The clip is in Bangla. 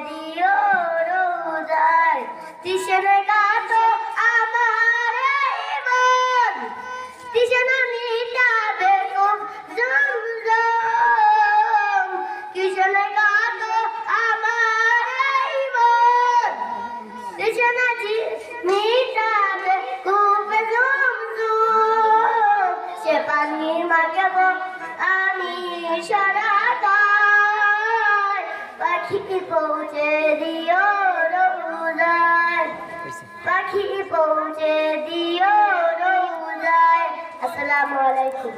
দিও রোজায় তৃষ্ণা কাটো আমার এই মন তৃষ্ণা মিটাবে খুব জমজম তৃষ্ণা কাটো আমার এই মন তৃষ্ণা মিটাবে খুব জমজম সে পানি মাগবো আমি সারা পাখি পৌঁছে দিও রোজায় পাখি পৌঁছে দিও রোজায়। আসসালামু আলাইকুম।